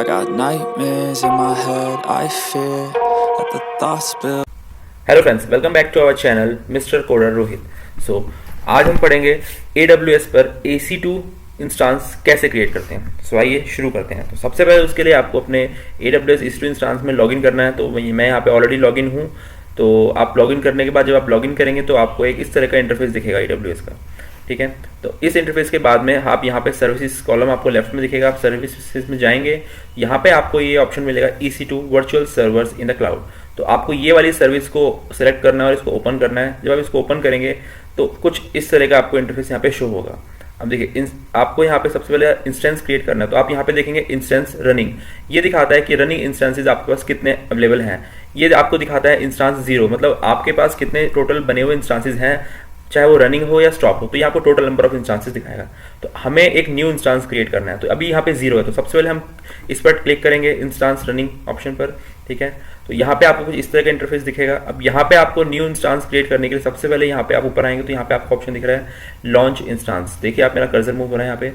got nightmares in my head, I fear that the thoughts build. Hello friends, welcome back to our channel Mister Coder Rohit. So आज हम पढ़ेंगे AWS पर EC2 instance कैसे create करते हैं। सो आइए शुरू करते हैं। तो सबसे पहले उसके लिए आपको अपने AWS EC2 इंस्टांस में लॉगिन करना है। तो मैं यहाँ पे ऑलरेडी लॉगिन हूँ। तो आप लॉगिन करने के बाद जब आप लॉगिन करेंगे तो आपको एक इस तरह का इंटरफेस दिखेगा AWS का, ठीक है। तो इस इंटरफेस के बाद में आप यहाँ पे सर्विसेज कॉलम आपको लेफ्ट में दिखेगा। आप सर्विसेज में जाएंगे, यहाँ पे आपको ये ऑप्शन मिलेगा EC2 virtual servers in the cloud. तो आपको ये वाली सर्विस को सिलेक्ट करना है और इसको ओपन करना है। जब आप इसको ओपन करेंगे तो कुछ इस तरह का आपको इंटरफेस यहाँ पे शो होगा। अब देखिए, आपको यहाँ पे सबसे पहले इंस्टेंस क्रिएट करना है। तो आप यहाँ पे देखेंगे इंस्टेंस रनिंग, ये दिखाता है कि रनिंग इंस्टेंसेज आपके पास कितने अवेलेबल हैं। ये आपको दिखाता है इंस्टांस 0, मतलब आपके पास कितने टोटल बने हुए इंस्टांसेज हैं, चाहे वो रनिंग हो या स्टॉप हो। तो ये आपको टोटल नंबर ऑफ इंस्टांसेस दिखाएगा। तो हमें एक न्यू इंस्टांस क्रिएट करना है। तो अभी यहाँ पे 0 है, तो सबसे पहले हम इस पर क्लिक करेंगे इंस्टांस रनिंग ऑप्शन पर, ठीक है। तो यहाँ पे आपको कुछ इस तरह का इंटरफेस दिखेगा। अब यहाँ पे आपको न्यू इंस्टांस क्रिएट करने के लिए सबसे पहले यहाँ पे आप ऊपर आएंगे तो यहाँ पे आपको ऑप्शन दिख रहा है लॉन्च इंस्टांस। देखिए, आप मेरा कर्सर मूव हो रहा है यहाँ पे।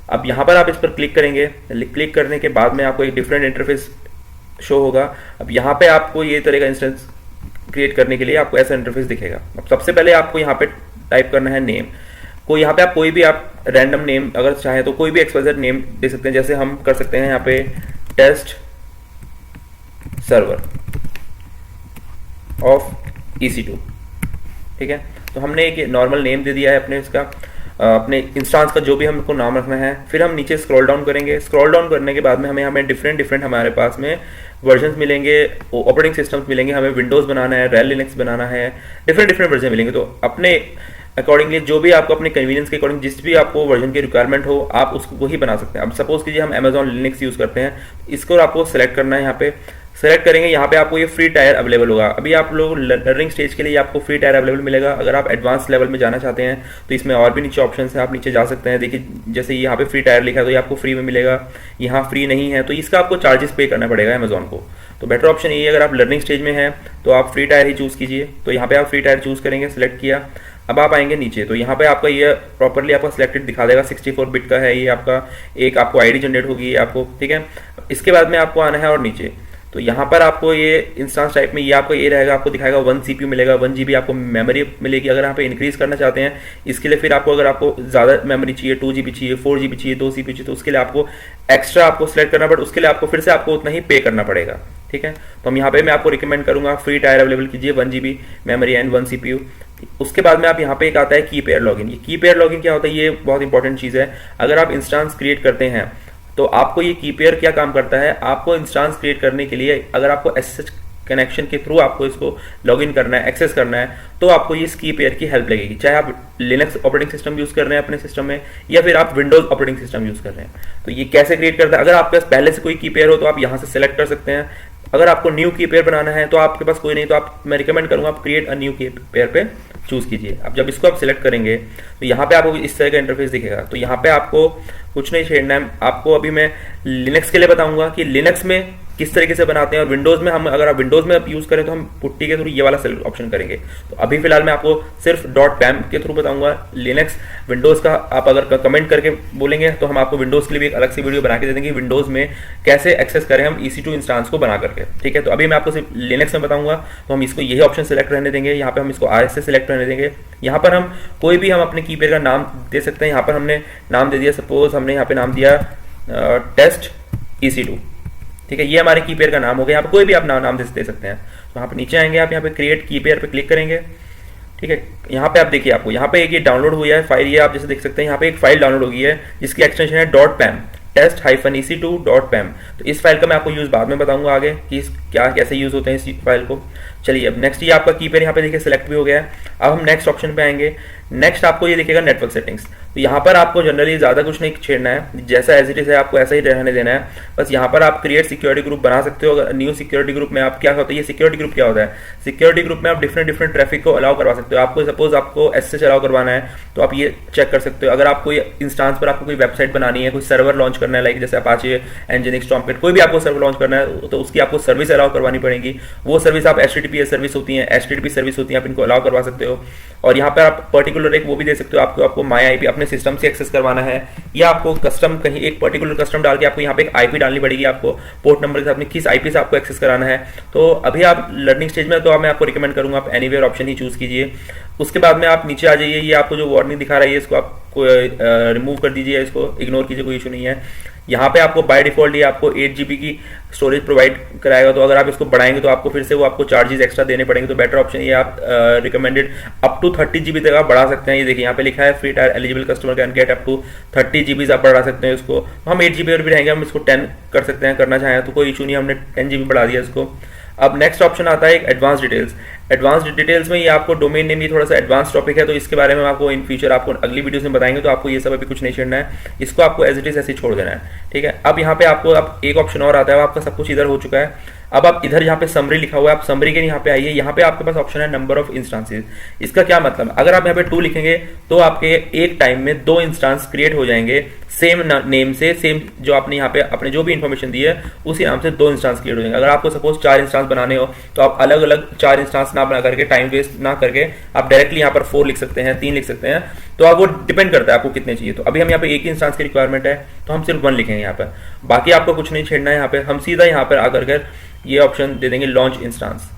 अब यहाँ पर आप इस पर क्लिक करेंगे। क्लिक करने के बाद में आपको एक डिफरेंट इंटरफेस शो होगा। अब यहाँ पे आपको ये तरह का इंस्टेंस क्रिएट करने के लिए आपको ऐसा इंटरफेस दिखेगा। अब सबसे पहले आपको यहाँ पे टाइप करना है नेम को। यहाँ पे आप कोई भी आप रैंडम नेम अगर चाहे तो कोई भी एक्सवाइजेड नेम दे सकते हैं। जैसे हम कर सकते हैं यहाँ पे टेस्ट सर्वर ऑफ EC2, ठीक है। तो हमने एक नॉर्मल नेम दे दिया है अपने इसका, अपने इंस्टांस का जो भी हमको नाम रखना है। फिर हम नीचे स्क्रॉल डाउन करेंगे। स्क्रॉल डाउन करने के बाद में हमें डिफरेंट हमारे पास में वर्जन्स मिलेंगे, ऑपरेटिंग सिस्टम्स मिलेंगे। हमें विंडोज बनाना है, रेल लिनक्स बनाना है, डिफरेंट वर्जन मिलेंगे। तो अपने अकॉर्डिंगली जो भी आपको अपने कन्वीनियंस के अकॉर्डिंग जिस भी आपको वर्जन की रिक्वायरमेंट हो, आप उसको वही बना सकते हैं। अब सपोज कीजिए हम Amazon लिनक्स यूज़ करते हैं, इसको आपको सेलेक्ट करना है। यहाँ पे सेलेक्ट करेंगे, यहाँ पे आपको ये फ्री टायर अवेलेबल होगा। अभी आप लोग लर्निंग स्टेज के लिए आपको फ्री टायर अवेलेबल मिलेगा। अगर आप एडवांस लेवल में जाना चाहते हैं तो इसमें और भी नीचे ऑप्शन है, आप नीचे जा सकते हैं। देखिए, जैसे यहाँ पे फ्री टायर लिखा है तो ये आपको फ्री में मिलेगा। यहाँ फ्री नहीं है तो इसका आपको चार्जेस पे करना पड़ेगा अमेजोन को। तो बेटर ऑप्शन ये है, अगर आप लर्निंग स्टेज में हैं तो आप फ्री टायर ही चूज़ कीजिए। तो यहाँ पे आप फ्री टायर चूज़ करेंगे, सिलेक्ट किया। अब आप आएंगे नीचे तो यहाँ पे आपका ये प्रॉपरली आपका सिलेक्टेड दिखा देगा। 64 बिट का है ये आपका, एक आपको आईडी जनरेट होगी आपको, ठीक है। इसके बाद में आपको आना है और नीचे तो यहाँ पर आपको ये इंस्टांस टाइप में ये आपको ये रहेगा, आपको दिखाएगा 1 CPU मिलेगा, 1 GB आपको मेमोरी मिलेगी। अगर यहाँ पे इंक्रीज करना चाहते हैं इसके लिए फिर आपको, अगर आपको ज़्यादा मेमोरी चाहिए, 2 GB चाहिए, 4 GB चाहिए, 2 CPU चाहिए, तो उसके लिए आपको एक्स्ट्रा आपको सेलेक्ट करना, बट उसके लिए आपको फिर से आपको उतना ही पे करना पड़ेगा, ठीक है। तो हम यहाँ पे मैं आपको रिकमेंड करूँगा फ्री टायर अवेलेबल कीजिए, 1 GB मेमोरी एंड 1 CPU। उसके बाद में आप यहाँ पे एक आता है की पेयर लॉगिन। ये की पेयर लॉगिन क्या होता है, ये बहुत इंपॉर्टेंट चीज़ है। अगर आप इंस्टांस क्रिएट करते हैं तो आपको ये की पेयर क्या काम करता है, आपको इंस्टांस क्रिएट करने के लिए अगर आपको SSH कनेक्शन के थ्रू आपको इसको लॉगिन करना है, एक्सेस करना है, तो आपको ये की पेयर की हेल्प लगेगी। चाहे आप लिनक्स ऑपरेटिंग सिस्टम यूज़ कर रहे हैं अपने सिस्टम में या फिर आप विंडोज ऑपरेटिंग सिस्टम यूज़ कर रहे हैं। तो ये कैसे क्रिएट करता है, अगर आपके पास पहले से कोई की पेयर हो तो आप यहाँ से सेलेक्ट कर सकते हैं। अगर आपको न्यू की पेयर बनाना है तो आपके पास कोई नहीं तो मैं रिकमेंड करूँगा आप क्रिएट अ न्यू की पेयर पे चूज़ कीजिए। अब जब इसको आप सिलेक्ट करेंगे तो यहाँ पे आपको इस तरह का इंटरफेस दिखेगा। तो यहाँ पे आपको कुछ नहीं छेड़ना है। आपको अभी मैं लिनक्स के लिए बताऊंगा कि लिनक्स में किस तरीके से बनाते हैं, और विंडोज में हम अगर आप विंडोज में यूज़ करें तो हम पुट्टी के थ्रू ये वाला सेलेक्ट ऑप्शन करेंगे। तो अभी फिलहाल मैं आपको सिर्फ .pam के थ्रू बताऊंगा। लिनक्स विंडोज का आप अगर कमेंट करके बोलेंगे तो हम आपको विंडोज के लिए भी एक अलग से वीडियो बना के दे देंगे, विंडोज में कैसे एक्सेस करें हम EC2 इंस्टांस को बना करके, ठीक है। तो अभी मैं आपको सिर्फ लिनक्स में बताऊंगा। तो हम इसको यही ऑप्शन सेलेक्ट रहने देंगे। यहाँ पे हम इसको RS से सिलेक्ट रहने देंगे। यहाँ पर हम कोई भी हम अपने की पेयर का नाम दे सकते हैं। यहाँ पर हमने नाम दे दिया, सपोज हमने यहाँ पे नाम दिया टेस्ट EC2, ठीक है। ये हमारे की पेयर का नाम हो गया। यहाँ पे कोई भी आप नाम दे सकते हैं। तो यहाँ पे नीचे आएंगे, आप यहाँ पे क्रिएट की पेयर पे क्लिक करेंगे, ठीक है। यहाँ पे आप देखिए, आपको यहाँ पे एक ये डाउनलोड हुआ है फाइल, ये आप जैसे देख सकते हैं यहाँ पे एक फाइल डाउनलोड हो गई है जिसकी एक्सटेंशन है .pam test-ec2.pam। तो इस फाइल का मैं आपको यूज़ बाद में बताऊंगा आगे कि क्या कैसे यूज़ होते हैं इस फाइल को। चलिए, अब नेक्स्ट ये आपका की पेयर यहाँ पे देखिए सिलेक्ट भी हो गया है। अब हम नेक्स्ट ऑप्शन पे आएंगे। नेक्स्ट आपको ये दिखेगा नेटवर्क सेटिंग्स। तो यहाँ पर आपको जनरली ज़्यादा कुछ नहीं छेड़ना है, जैसा एज इट इज़ है आपको ऐसा ही रहने देना है। बस यहाँ पर आप क्रिएट सिक्योरिटी ग्रुप बना सकते हो। अगर न्यू सिक्योरिटी ग्रुप में आप क्या होता है, ये सिक्योरिटी ग्रुप क्या होता है, सिक्योरिटी ग्रुप में आप डिफरेंट ट्रैफिक को अलाउ करवा सकते हो। आपको सपोज आपको SSH अलाउ करवाना है तो आप ये चेक कर सकते हो। अगर आपको इंस्टांस पर आपको कोई वेबसाइट बनानी है, कोई सर्वर लॉन्च करना है, लाइक जैसे अपाचे, एनजिनिक्स, टॉमपेट, कोई भी आपको सर्वर लॉन्च करना है तो उसकी आपको सर्विस अलाउ करवानी पड़ेगी। वो सर्विस आप HTTPS सर्विस होती है, HTTP सर्विस होती है, आप इनको अलाउ करवा सकते हो। और यहाँ पर आप पर्टिकुलर एक वो भी दे सकते हो, आपको माई IP अपने सिस्टम से एक्सेस करवाना है या आपको कस्टम कहीं एक पर्टिकुलर कस्टम डाल के आपको यहाँ पे एक आईपी डालनी पड़ेगी, आपको पोर्ट नंबर के साथ में किस आईपी से आपको एक्सेस कराना है। तो अभी आप लर्निंग स्टेज में, तो मैं आपको रिकमेंड करूंगा आप एनीवेयर ऑप्शन ही चूज कीजिए। उसके बाद में आप नीचे आ जाइए, ये आपको जो वार्निंग दिखा रहा है इसको आपको रिमूव कर दीजिए, इसको इग्नोर कीजिए, कोई इशू नहीं है। यहाँ पे आपको बाय डिफॉल्ट ये आपको 8 GB की स्टोरेज प्रोवाइड कराएगा, तो अगर आप इसको बढ़ाएंगे तो आपको फिर से वो आपको चार्जेस एक्स्ट्रा देने पड़ेंगे। तो बेटर ऑप्शन ये आप रिकमेंडेड अप टू 30 GB तक आप बढ़ा सकते हैं। ये देखिए यहाँ पे लिखा है free tier eligible customer can get up to 30 GB आप बढ़ा सकते हैं इसको। तो हम 8 GB और भी रहेंगे, हम इसको 10 कर सकते हैं, करना चाहें तो कोई इशू नहीं, हमने 10 GB बढ़ा दिया इसको। अब नेक्स्ट ऑप्शन आता है एक एडवांस डिटेल्स। एडवांस डिटेल्स में ये आपको डोमेन नेम, ये थोड़ा सा एडवांस टॉपिक है, तो इसके बारे में आपको इन फ्यूचर आपको अगली वीडियोस में बताएंगे, तो आपको ये सब अभी कुछ नहीं छेड़ना है, इसको आपको एज इट इज ऐसे छोड़ देना है, ठीक है। अब यहाँ पे आपको अब एक ऑप्शन और आता है, आपका सब कुछ इधर हो चुका है। अब आप इधर यहाँ पे समरी लिखा हुआ है, आप समरी के यहाँ पे आइए, यहाँ पे आपके पास ऑप्शन है नंबर ऑफ इंस्टांसेस। इसका क्या मतलब, अगर आप यहाँ पे 2 लिखेंगे तो आपके एक टाइम में 2 इंस्टांस क्रिएट हो जाएंगे सेम नेम से, सेम जो आपने यहाँ पे अपने जो भी इंफॉर्मेशन दी है उसी नाम से 2 इंस्टांस क्रिएट हो जाएंगे। अगर आपको सपोज 4 इंस्टांस बनाने हो तो आप अलग अलग 4 इंस्टांस ना बना करके, टाइम वेस्ट ना करके आप डायरेक्टली यहाँ पर 4 लिख सकते हैं, 3 लिख सकते हैं, तो आप वो डिपेंड करता है आपको कितने चाहिए। तो अभी हम यहाँ पे एक ही इंस्टांस की रिक्वायरमेंट है तो हम सिर्फ 1 लिखेंगे यहाँ पर, बाकी आपको कुछ नहीं छेड़ना है। यहाँ पे हम सीधा यहाँ पर आकर कर ये ऑप्शन दे देंगे लॉन्च इंस्टांस।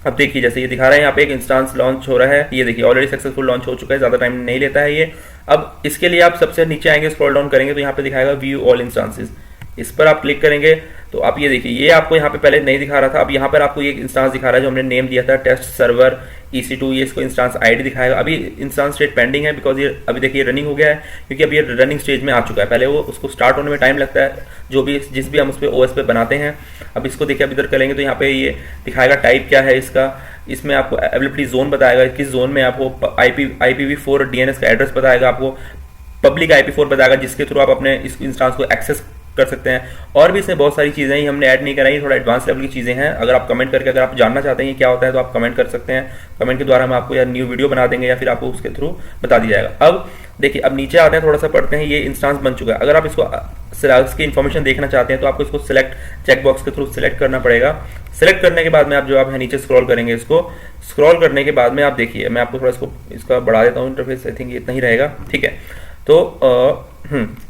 अब देखिए जैसे ये दिखा रहा है यहाँ पे एक इंस्टांस लॉन्च हो रहा है, ये देखिए ऑलरेडी सक्सेसफुल लॉन्च हो चुका है, ज्यादा टाइम नहीं लेता है ये। अब इसके लिए आप सबसे नीचे आएंगे, स्क्रॉल डाउन करेंगे तो यहाँ पे दिखाएगा व्यू ऑल इंस्टांसेस, इस पर आप क्लिक करेंगे तो आप ये देखिए, ये आपको यहाँ पे पहले नहीं दिखा रहा था, अब यहाँ पर आपको ये इंस्टांस दिखा रहा है जो हमने नेम दिया था टेस्ट सर्वर EC2, ये इसको इंस्टांस आईडी दिखाएगा। अभी इंस्टांस स्टेट पेंडिंग है बिकॉज ये अभी देखिए रनिंग हो गया है, क्योंकि अभी ये रनिंग स्टेज में आ चुका है। पहले वो उसको स्टार्ट होने में टाइम लगता है, जो भी जिस भी हम उस पर OS पे बनाते हैं। अब इसको देखिए, अब इधर करेंगे तो यहाँ पे ये दिखाएगा टाइप क्या है इसका, इसमें आपको अवेलेबिलिटी जोन बताएगा, किस जोन में आपको IPv4 DNS का एड्रेस बताएगा, आपको पब्लिक IP4 बताएगा जिसके थ्रू आप अपने इस इंस्टांस को एक्सेस कर सकते हैं। और भी इसमें बहुत सारी चीज़ें ही हमने ऐड नहीं कराई, थोड़ा एडवांस लेवल की चीज़ें हैं। अगर आप कमेंट करके अगर आप जानना चाहते हैं क्या होता है तो आप कमेंट कर सकते हैं, कमेंट के द्वारा हम आपको या न्यू वीडियो बना देंगे या फिर आपको उसके थ्रू बता दिया जाएगा। अब देखिए, अब नीचे आते हैं, थोड़ा सा पढ़ते हैं। ये इंस्टांस बन चुका है, अगर आप इसको इसकी इन्फॉर्मेशन देखना चाहते हैं तो आपको इसको सिलेक्ट चेकबॉक्स के थ्रू सिलेक्ट करना पड़ेगा। सिलेक्ट करने के बाद में आप जो आप नीचे स्क्रॉल करेंगे, इसको स्क्रॉल करने के बाद में आप देखिए, मैं आपको थोड़ा इसका बढ़ा देता हूँ इंटरफेस, आई थिंक इतना ही रहेगा, ठीक है। तो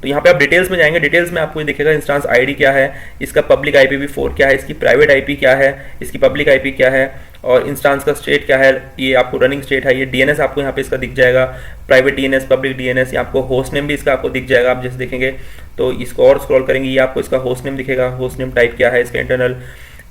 यहाँ पे आप डिटेल्स में जाएंगे, डिटेल्स में आपको ये दिखेगा इंस्टांस आईडी क्या है, इसका पब्लिक IPv4 क्या है, इसकी प्राइवेट IP क्या है, इसकी पब्लिक IP क्या है, और इंस्टांस का स्टेट क्या है, ये आपको रनिंग स्टेट है। ये DNS आपको यहाँ पे इसका दिख जाएगा, प्राइवेट DNS, पब्लिक DNS, आपको होस्ट नेम भी इसका आपको दिख जाएगा। आप जैसे देखेंगे तो इसको और स्क्रॉल करेंगे, ये आपको इसका होस्ट नेम दिखेगा, होस्ट नेम टाइप क्या है इसका इंटरनल,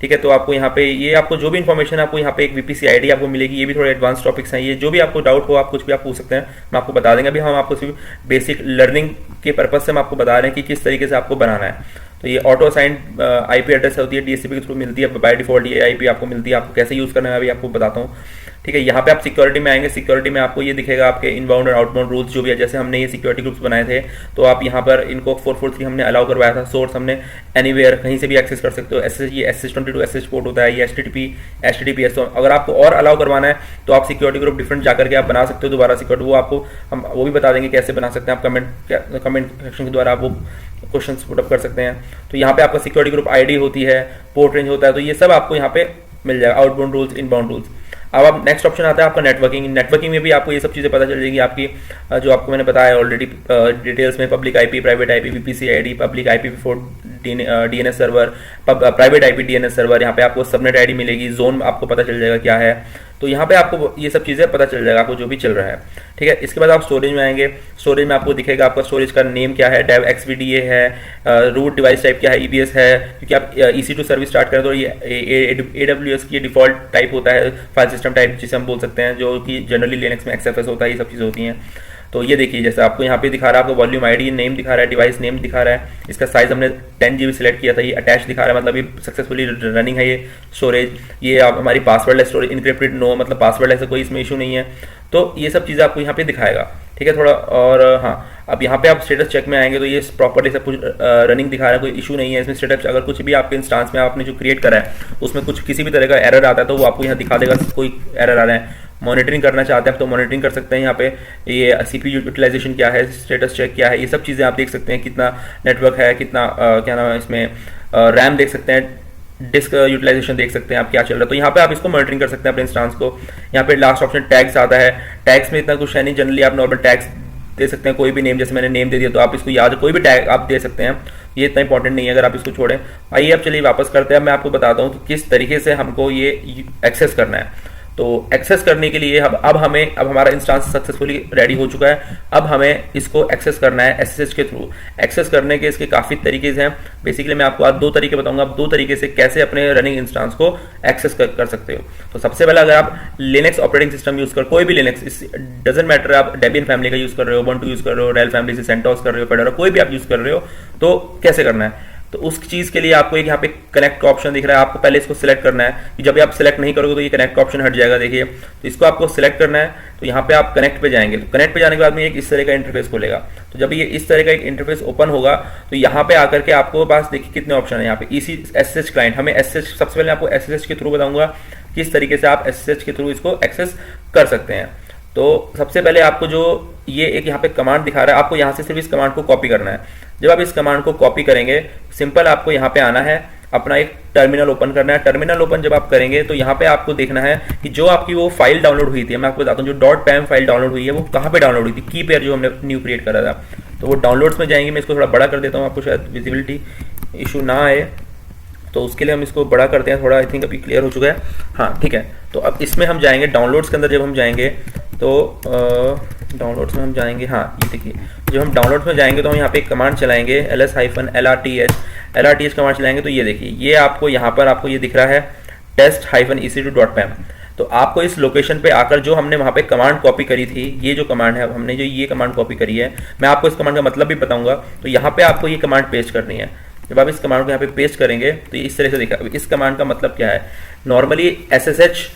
ठीक है। तो आपको यहाँ पे ये आपको जो भी इन्फॉर्मेशन आपको यहाँ पे एक VPC ID आपको मिलेगी। ये भी थोड़े एडवांस टॉपिक्स हैं, ये जो भी आपको डाउट हो आप कुछ भी आप पूछ सकते हैं, मैं आपको बता देंगे। अभी हम आपको सिर्फ बेसिक लर्निंग के पर्पज से हम आपको बता रहे हैं कि किस तरीके से आपको बनाना है। तो ये ऑटो असाइंड IP एड्रेस होती है, DHCP के थ्रू मिलती है बाय डिफॉल्ट, ये IP आपको मिलती है, आपको कैसे यूज़ करना है अभी आपको बताता हूँ, ठीक है। यहाँ पे आप सिक्योरिटी में आएंगे, सिक्योरिटी में आपको ये दिखेगा आपके इनबाउंड और आउटबाउंड रूल्स जो भी है। जैसे हमने ये सिक्योरिटी ग्रुप्स बनाए थे तो आप यहाँ पर इनको 443 हमने अलाउ करवाया था, सोर्स हमने एनीवेयर कहीं से भी एक्सेस कर सकते हो। ये SS22 SSH पोर्ट होता है, ये HTTPS। तो अगर आपको और अलाउ करवाना है तो आप सिक्योरिटी ग्रुप डिफरेंट जाकर के आप बना सकते हो दोबारा सिक्योरिटी, वो आपको हम वो भी बता देंगे कैसे बना सकते हैं। आप कमेंट सेक्शन के द्वारा आप वो क्वेश्चन पुटअप कर सकते हैं। तो यहाँ पे आपका सिक्योरिटी ग्रुप ID होती है, पोर्ट रेंज होता है, तो ये सब आपको यहाँ पे मिल जाएगा, आउटबाउंड रूल्स, इनबाउंड रूल्स। अब नेक्स्ट ऑप्शन आता है आपका नेटवर्किंग। नेटवर्किंग में भी आपको ये सब चीज़ें पता चल जाएगी, आपकी जो आपको मैंने बताया ऑलरेडी डिटेल्स में, public IP, private IP, VPC ID, public IPv4 DNS server, private IP DNS server, यहाँ पे आपको सबनेट ID मिलेगी, जोन आपको पता चल जाएगा क्या है। तो यहाँ पे आपको ये सब चीज़ें पता चल जाएगा आपको जो भी चल रहा है, ठीक है। इसके बाद आप स्टोरेज में आएंगे, स्टोरेज में आपको दिखेगा आपका स्टोरेज का नेम क्या है, डेव XVDA है, रूट डिवाइस टाइप क्या है, EBS है, क्योंकि आप EC2 सर्विस स्टार्ट करें तो ये AWS की डिफॉल्ट टाइप होता है, फाइल सिस्टम टाइप जिसे हम बोल सकते हैं, जो कि जनरली लिनक्स में XFS होता है, ये सब चीज़ें होती हैं। तो ये देखिए जैसे आपको यहाँ पे दिखा रहा है, आपको वॉल्यूम ID नेम दिखा रहा है, डिवाइस नेम दिखा रहा है, इसका साइज हमने 10 GB सिलेक्ट किया था, ये अटैच दिखा रहा है, मतलब ये सक्सेसफुली रनिंग है ये स्टोरेज। ये आप हमारी पासवर्डलेस स्टोरेज, इनक्रिप्टेड नो, मतलब पासवर्डलेस है, कोई इसमें इशू नहीं है। तो ये सब चीज़ें आपको यहाँ पे दिखाएगा, ठीक है। थोड़ा और हाँ, अब यहाँ पे आप स्टेटस चेक में आएंगे तो ये प्रॉपर्ली सब कुछ रनिंग दिखा रहा है, कोई इशू नहीं है इसमें। स्टेटस अगर कुछ भी आपके इंस्टांस में आपने जो क्रिएट करा है उसमें कुछ किसी भी तरह का एरर आता है तो वो आपको यहाँ दिखा देगा, कोई एरर आ रहा है। मॉनिटरिंग करना चाहते हैं तो मॉनिटरिंग कर सकते हैं, यहाँ पे ये CPU यूटिलाइजेशन क्या है, स्टेटस चेक क्या है, ये सब चीज़ें आप देख सकते हैं, कितना नेटवर्क है, कितना क्या नाम है इसमें, रैम देख सकते हैं, डिस्क यूटिलाइजेशन देख सकते हैं आप क्या चल रहा है। तो यहाँ पे आप इसको मॉनिटरिंग कर सकते हैं अपने इंस्टांस को। यहाँ पे लास्ट ऑप्शन टैग्स आता है, टैग्स में इतना कुछ है नहीं, जनरली आप नॉर्मल टैग्स दे सकते हैं कोई भी नेम, जैसे मैंने नेम दे दिया तो आप इसको याद कोई भी टैग आप दे सकते हैं, ये इतना इंपॉर्टेंट नहीं है अगर आप इसको छोड़ें। आइए अब चलिए वापस करते हैं, मैं आपको बताता हूँ कि किस तरीके से हमको ये एक्सेस करना है। तो एक्सेस करने के लिए अब हमारा इंस्टेंस सक्सेसफुली रेडी हो चुका है। अब हमें इसको एक्सेस करना है एसएसएच के थ्रू। एक्सेस करने के इसके काफ़ी तरीके हैं। बेसिकली मैं आपको आज 2 तरीके बताऊंगा, आप 2 तरीके से कैसे अपने रनिंग इंस्टेंस को एक्सेस कर सकते हो। तो सबसे पहले अगर आप लिनक्स ऑपरेटिंग सिस्टम यूज़ कर, कोई भी लिनक्स डजेंट मैटर, आप डेबियन फैमिली का यूज़ कर रहे हो, उबुंटू यूज़ कर रहे हो, डेल फैमिली से सेंटोस कर रहे हो, फेडोरा कोई भी आप यूज़ कर रहे हो, तो कैसे करना है। तो उस चीज़ के लिए आपको एक यहाँ पे कनेक्ट का ऑप्शन दिख रहा है, आपको पहले इसको सिलेक्ट करना है कि जब आप सिलेक्ट नहीं करोगे तो ये कनेक्ट का ऑप्शन हट जाएगा, देखिए। तो इसको आपको सिलेक्ट करना है, तो यहाँ पे आप कनेक्ट पे जाएंगे, तो कनेक्ट पे जाने के बाद में एक इस तरह का इंटरफेस खुलेगा। तो जब ये इस तरह का एक इंटरफेस ओपन होगा तो यहाँ पे आकर के आपको पास देखिए कितने ऑप्शन है यहाँ पे। इसी एसएसएच क्लाइंट, हमें एसएसएच, सबसे पहले आपको एसएसएच के थ्रू बताऊंगा किस तरीके से आप एसएसएच के थ्रू इसको एक्सेस कर सकते हैं। तो सबसे पहले आपको जो ये एक यहाँ पे कमांड दिखा रहा है, आपको यहाँ से सिर्फ इस कमांड को कॉपी करना है। जब आप इस कमांड को कॉपी करेंगे, सिंपल आपको यहाँ पे आना है, अपना एक टर्मिनल ओपन करना है। टर्मिनल ओपन जब आप करेंगे तो यहाँ पे आपको देखना है कि जो आपकी वो फाइल डाउनलोड हुई थी, मैं आपको बताता हूँ जो .pam फाइल डाउनलोड हुई है वो कहाँ पे डाउनलोड हुई थी, की पेयर जो हमने न्यू क्रिएट करा था। तो वो डाउनलोड्स में जाएंगे, मैं इसको थोड़ा बड़ा कर देता हूँ, आपको शायद विजिबिलिटी इशू ना आए, तो उसके लिए हम इसको बड़ा करते हैं थोड़ा। आई थिंक अभी क्लियर हो चुका है, हाँ ठीक है। तो अब इसमें हम जाएंगे डाउनलोड्स के अंदर, जब हम जाएंगे तो डाउनलोड्स में हम जाएंगे, हाँ ये देखिए, जब हम डाउनलोड्स में जाएंगे तो हम यहाँ पे एक कमांड चलाएंगे ls-lrth कमांड चलाएंगे। तो ये देखिए, ये आपको यहाँ पर आपको ये दिख रहा है test-ec2.pam। तो आपको इस लोकेशन पे आकर जो हमने वहाँ पे कमांड कॉपी करी थी, ये जो कमांड है, हमने जो ये कमांड कॉपी करी है, मैं आपको इस कमांड का मतलब भी बताऊंगा। तो यहाँ पे आपको ये कमांड पेस्ट करनी है। जब आप इस कमांड को यहाँ पे पेस्ट करेंगे तो ये इस तरह से दिखा। इस कमांड का मतलब क्या है, नॉर्मली एसएसएच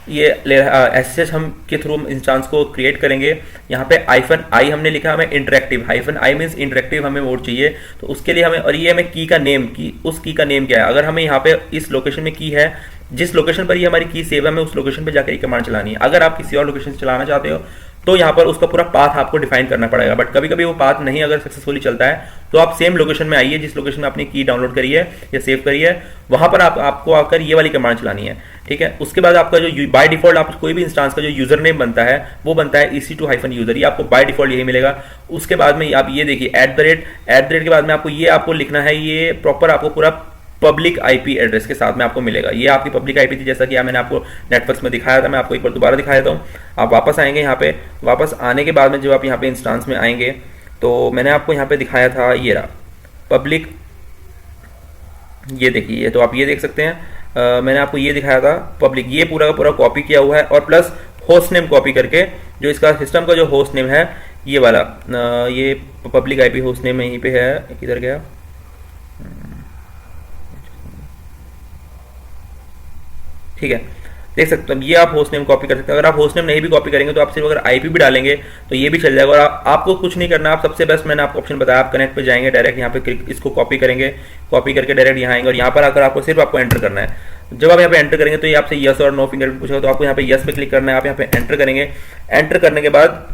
ये एसएसएच हम के थ्रू इंस्टेंस को क्रिएट करेंगे। यहाँ पे -i हमने लिखा, हमें इंटरेक्टिव, -i मीन्स इंटरेक्टिव हमें मोड चाहिए। तो उसके लिए हमें, और ये हमें की का नेम, की उस की का नेम क्या है, अगर हमें यहाँ पे इस लोकेशन में की है, जिस लोकेशन पर ये हमारी की सेव है, हमें उस लोकेशन पे जाकर ये कमांड चलानी है। अगर आप किसी और लोकेशन से चलाना चाहते हो तो यहाँ पर उसका पूरा पाथ आपको डिफाइन करना पड़ेगा, बट कभी कभी वो पाथ नहीं अगर सक्सेसफुली चलता है तो आप सेम लोकेशन में आइए जिस लोकेशन में आपने की डाउनलोड करी है या सेव करी है, वहां पर आपको आकर ये वाली कमांड चलानी है, ठीक है। उसके बाद आपका जो बाय डिफॉल्ट आप कोई भी इंस्टेंस का जो यूजर नेम बनता है वो बनता है ec2-user, ये आपको बाय डिफॉल्ट यही मिलेगा। उसके बाद में आप ये देखिए @ के बाद में आपको ये आपको लिखना है, ये प्रॉपर आपको पूरा पब्लिक आईपी एड्रेस के साथ में आपको मिलेगा। ये आपकी पब्लिक आईपी थी, जैसा कि मैंने आपको नेटवर्क्स में दिखाया था, मैं आपको एक बार दोबारा दिखाया था। आप वापस आएंगे यहाँ पे, वापस आने के बाद में जब आप यहाँ पे इंस्टेंस में आएंगे तो मैंने आपको यहाँ पे दिखाया था, ये रहा पब्लिक, ये देखिए, ये तो आप ये देख सकते हैं, मैंने आपको ये दिखाया था पब्लिक, ये पूरा का पूरा कॉपी किया हुआ है, और प्लस होस्ट नेम कॉपी करके, जो इसका सिस्टम का जो होस्ट नेम है ये वाला, ये पब्लिक आईपी होस्ट नेम यहीं पे है, किधर गया, ठीक है, देख सकते हो। ये आप होस्ट नेम कॉपी कर सकते हैं। अगर आप होस्ट नेम नहीं भी कॉपी करेंगे तो आप सिर्फ अगर आईपी भी डालेंगे तो ये भी चल जाएगा, और आपको कुछ नहीं करना। आप सबसे बेस्ट मैंने आपको ऑप्शन बताया, आप कनेक्ट पे जाएंगे, डायरेक्ट यहाँ पे इसको कॉपी करेंगे, कॉपी करके डायरेक्ट यहाँ आएंगे, और यहाँ पर आकर आपको सिर्फ आपको एंटर करना है। जब आप यहाँ पे एंटर करेंगे तो ये आपसे यस और नो फिंगरप्रिंट पूछेगा, तो आपको यहाँ पे यस पे क्लिक करना है। आप यहाँ पे एंटर करेंगे, एंटर करने के बाद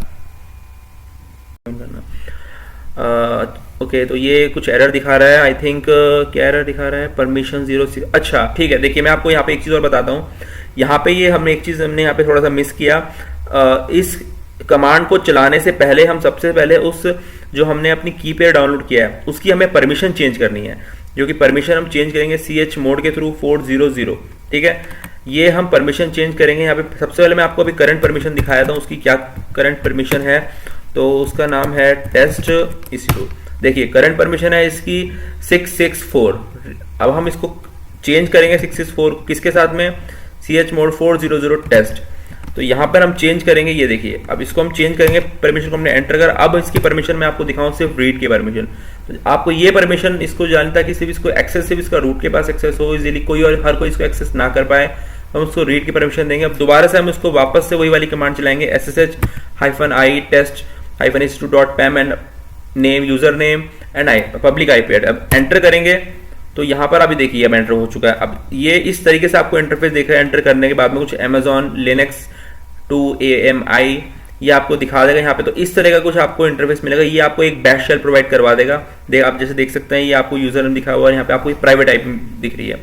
ओके, तो ये कुछ एरर दिखा रहा है, आई थिंक क्या एरर दिखा रहा है, परमिशन 0। अच्छा ठीक है, देखिए मैं आपको यहाँ पे एक चीज़ और बताता हूँ। यहाँ पे ये हमने एक चीज़ हमने यहाँ पे थोड़ा सा मिस किया। इस कमांड को चलाने से पहले हम सबसे पहले उस जो हमने अपनी की पेयर डाउनलोड किया है उसकी हमें परमिशन चेंज करनी है, जो कि परमिशन हम चेंज करेंगे ch मोड के थ्रू 400, ठीक है। ये हम परमिशन चेंज करेंगे। यहाँ पे सबसे पहले मैं आपको अभी करंट परमिशन दिखाया था, उसकी क्या करंट परमिशन है, तो उसका नाम है टेस्ट ec2। देखिए करंट परमिशन है इसकी 664। अब हम इसको चेंज करेंगे 664 किसके साथ में, ch मोड 400 टेस्ट। तो यहाँ पर हम चेंज करेंगे, ये देखिए अब इसको हम चेंज करेंगे, परमिशन को हमने एंटर कर। अब इसकी परमिशन मैं आपको दिखाऊं, सिर्फ रीड की परमिशन। तो आपको ये परमिशन इसको जानता है कि सिर्फ इसको एक्सेस सिर्फ इसका रूट के पास एक्सेस हो, इजीली कोई और हर कोई इसको एक्सेस ना कर पाए, हम उसको रीड की परमिशन देंगे। अब दोबारा से हम इसको वापस से वही वाली कमांड चलाएंगे, ssh-i test-ec2.pam and name, user name and public IP address. अब एंटर करेंगे तो यहाँ पर अभी देखिए अब एंटर हो चुका है। अब ये इस तरीके से आपको इंटरफेस देख रहा है। एंटर करने के बाद में कुछ Amazon Linux 2AMI ये आपको दिखा देगा यहाँ पे। तो इस तरह का कुछ आपको इंटरफेस मिलेगा। ये आपको एक बैश शेल प्रोवाइड करवा देगा। आप जैसे देख सकते हैं, ये आपको यूजर नेम दिखा हुआ है, यहाँ पे आपको प्राइवेट आईपी दिख रही है।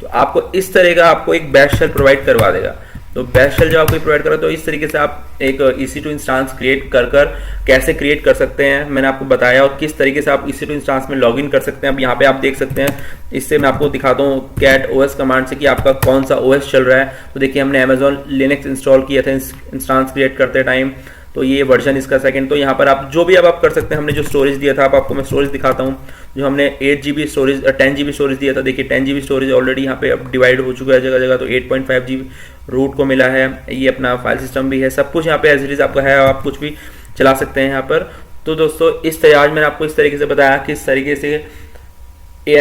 तो आपको इस तरह का आपको एक बैश शेल प्रोवाइड करवा देगा। तो बेस्ट शेल जो आपको प्रोवाइड करा, तो इस तरीके से आप एक EC2 इंस्टांस क्रिएट कर कैसे क्रिएट कर सकते हैं मैंने आपको बताया, और किस तरीके से आप EC2 इंस्टांस में लॉगिन कर सकते हैं। अब यहाँ पे आप देख सकते हैं, इससे मैं आपको दिखाता हूँ कैट OS कमांड से कि आपका कौन सा OS चल रहा है। तो देखिए हमने अमेजॉन लिनक्स इंस्टॉल किया था इंस्टांस क्रिएट करते टाइम, तो ये वर्जन इसका सेकंड। तो यहाँ पर आप जो भी अब आप कर सकते हैं, हमने जो स्टोरेज दिया था, आपको मैं स्टोरेज दिखाता हूँ, जो हमने 8 GB स्टोरेज 10 GB स्टोरेज दिया था। देखिए 10 GB स्टोरेज ऑलरेडी यहाँ पे अब डिवाइड हो चुका है जगह जगह, तो 8.5 GB रूट को मिला है। ये अपना फाइल सिस्टम भी है, सब कुछ यहाँ पे एज इट इज आपका है, आप कुछ भी चला सकते हैं यहाँ पर। तो दोस्तों इस आज मैंने आपको इस तरीके से बताया किस तरीके से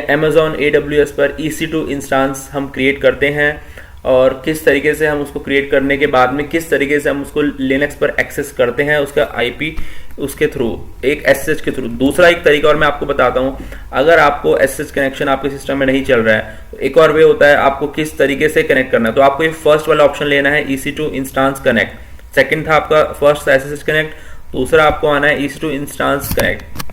Amazon AWS पर EC2 इंस्टांस हम क्रिएट करते हैं, और किस तरीके से हम उसको क्रिएट करने के बाद में किस तरीके से हम उसको लिनक्स पर एक्सेस करते हैं, उसका IP उसके थ्रू, एक SSH के थ्रू। दूसरा एक तरीका और मैं आपको बताता हूं, अगर आपको SSH कनेक्शन आपके सिस्टम में नहीं चल रहा है, तो एक और वे होता है आपको किस तरीके से कनेक्ट करना है। तो आपको ये फर्स्ट वाला ऑप्शन लेना है, EC2 इंस्टांस कनेक्ट। सेकंड था आपका फर्स्ट SSH कनेक्ट, दूसरा आपको आना है EC2 इंस्टांस कनेक्ट।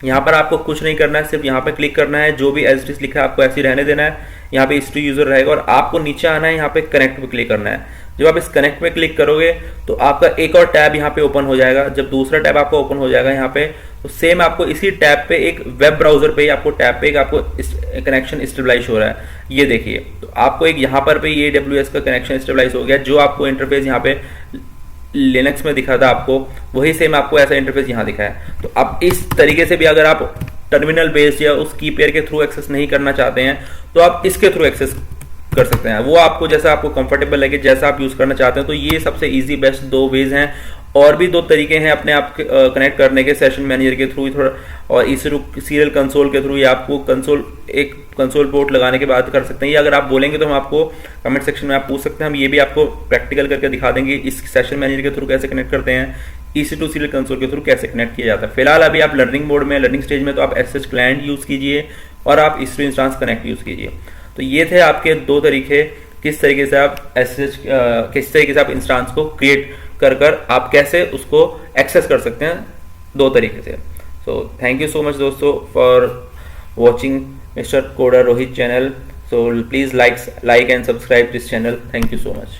यहाँ पर आपको कुछ नहीं करना है, सिर्फ यहाँ पे क्लिक करना है, जो भी एज इट इज लिखा है आपको ऐसे ही रहने देना है। यहाँ पे EC2 यूजर रहेगा, और आपको नीचे आना है, यहाँ पे कनेक्ट पे क्लिक करना है। जब आप इस कनेक्ट पे क्लिक करोगे तो आपका एक और टैब यहाँ पे ओपन हो जाएगा। जब दूसरा टैब आपका ओपन हो जाएगा यहाँ पे, तो सेम आपको इसी टैब पे एक वेब ब्राउजर पे आपको टैब पे एक आपको कनेक्शन स्टेबलाइज हो रहा है, ये देखिए। तो आपको एक यहाँ पर पे AWS का कनेक्शन स्टेबलाइज हो गया, जो आपको इंटरफेस यहाँ पे लिनक्स में दिखा था आपको, वही सेम आपको ऐसा इंटरफेस यहाँ दिखा है। तो आप इस तरीके से भी अगर आप टर्मिनल बेस्ड या उस कीपेयर के थ्रू एक्सेस नहीं करना चाहते हैं, तो आप इसके थ्रू एक्सेस कर सकते हैं। वो आपको जैसा आपको कंफर्टेबल लगे, जैसा आप यूज करना चाहते हैं। तो ये सबसे इजी बेस्ट 2 वेज हैं। और भी 2 तरीके हैं अपने आप कनेक्ट करने के, सेशन मैनेजर के थ्रू थोड़ा, और EC2 सीरियल कंसोल के थ्रू, या आपको कंसोल पोर्ट लगाने के बाद कर सकते हैं। ये अगर आप बोलेंगे तो हम आपको कमेंट सेक्शन में आप पूछ सकते हैं, हम ये भी आपको प्रैक्टिकल करके दिखा देंगे इस सेशन मैनेजर के थ्रू कैसे कनेक्ट करते हैं, EC2 सीरियल कंसोल के थ्रू कैसे कनेक्ट किया जाता है। फिलहाल अभी आप लर्निंग मोड में, लर्निंग स्टेज में, तो आप SSH क्लाइंट यूज कीजिए और आप EC2 इंस्टांस कनेक्ट यूज कीजिए। तो ये थे आपके 2 तरीके, किस तरीके से आप किस तरीके से आप इंस्टांस को क्रिएट कर आप कैसे उसको एक्सेस कर सकते हैं 2 तरीके से। So thank you so much दोस्तों for watching Mister Coder Rohit channel. So please like and subscribe this channel. Thank you so much.